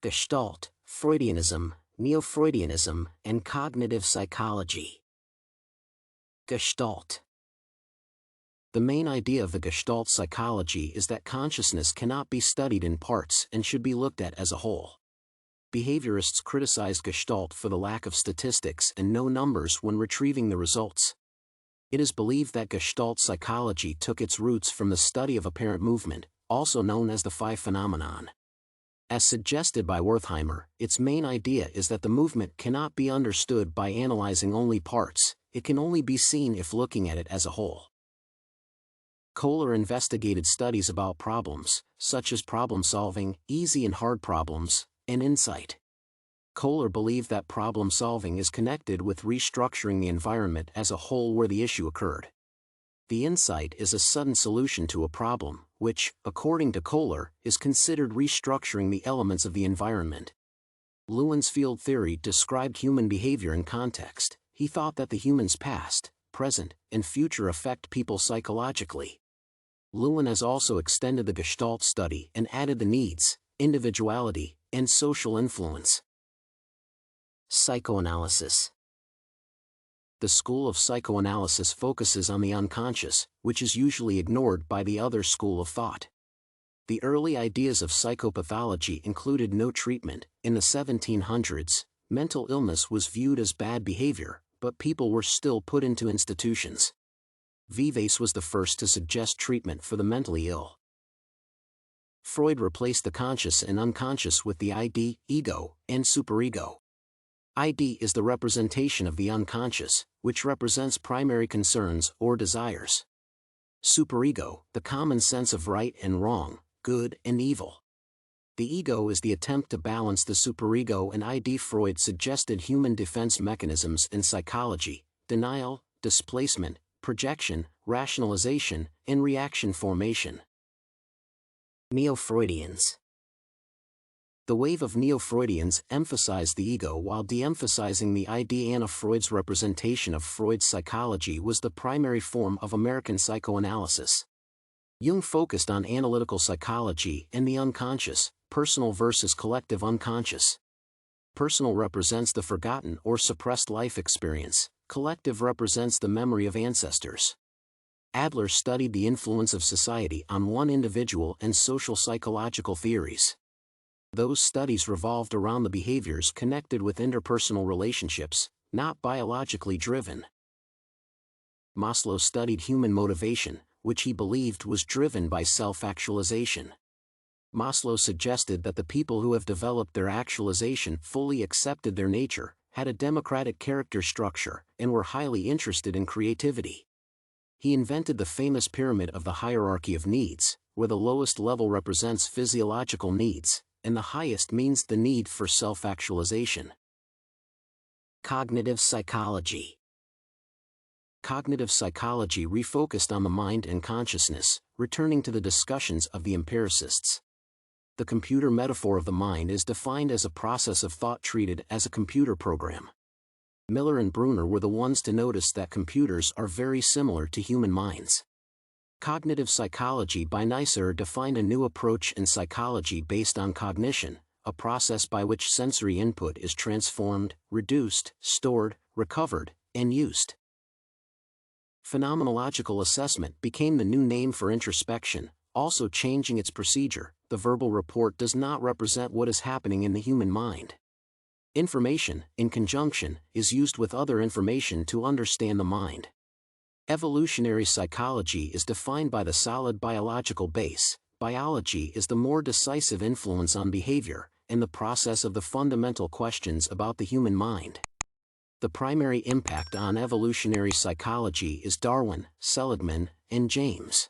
Gestalt, Freudianism, Neo-Freudianism, and cognitive psychology. Gestalt. The main idea of the Gestalt psychology is that consciousness cannot be studied in parts and should be looked at as a whole. Behaviorists criticized Gestalt for the lack of statistics and no numbers when retrieving the results. It is believed that Gestalt psychology took its roots from the study of apparent movement, also known as the five phenomenon. As suggested by Wertheimer, its main idea is that the movement cannot be understood by analyzing only parts, it can only be seen if looking at it as a whole. Kohler investigated studies about problems, such as problem-solving, easy and hard problems, and insight. Kohler believed that problem-solving is connected with restructuring the environment as a whole where the issue occurred. The insight is a sudden solution to a problem, which, according to Kohler, is considered restructuring the elements of the environment. Lewin's field theory described human behavior in context. He thought that the human's past, present, and future affect people psychologically. Lewin has also extended the Gestalt study and added the needs, individuality, and social influence. Psychoanalysis. The school of psychoanalysis focuses on the unconscious, which is usually ignored by the other school of thought. The early ideas of psychopathology included no treatment. In the 1700s, mental illness was viewed as bad behavior, but people were still put into institutions. Vives was the first to suggest treatment for the mentally ill. Freud replaced the conscious and unconscious with the ID, ego, and superego. ID is the representation of the unconscious, which represents primary concerns or desires. Superego, the common sense of right and wrong, good and evil. The ego is the attempt to balance the superego and ID. Freud suggested human defense mechanisms in psychology: denial, displacement, projection, rationalization, and reaction formation. Neo-Freudians. The wave of Neo-Freudians emphasized the ego while de-emphasizing the ID. Anna Freud's representation of Freud's psychology was the primary form of American psychoanalysis. Jung focused on analytical psychology and the unconscious, personal versus collective unconscious. Personal represents the forgotten or suppressed life experience, collective represents the memory of ancestors. Adler studied the influence of society on one individual and social psychological theories. Those studies revolved around the behaviors connected with interpersonal relationships, not biologically driven. Maslow studied human motivation, which he believed was driven by self-actualization. Maslow suggested that the people who have developed their actualization fully accepted their nature, had a democratic character structure, and were highly interested in creativity. He invented the famous pyramid of the hierarchy of needs, where the lowest level represents physiological needs, and the highest means the need for self-actualization. Cognitive psychology. Cognitive psychology refocused on the mind and consciousness, returning to the discussions of the empiricists. The computer metaphor of the mind is defined as a process of thought treated as a computer program. Miller and Brunner were the ones to notice that computers are very similar to human minds. Cognitive psychology by Neisser defined a new approach in psychology based on cognition, a process by which sensory input is transformed, reduced, stored, recovered, and used. Phenomenological assessment became the new name for introspection, also changing its procedure. The verbal report does not represent what is happening in the human mind. Information, in conjunction, is used with other information to understand the mind. Evolutionary psychology is defined by the solid biological base. Biology is the more decisive influence on behavior, and the process of the fundamental questions about the human mind. The primary impact on evolutionary psychology is Darwin, Seligman, and James.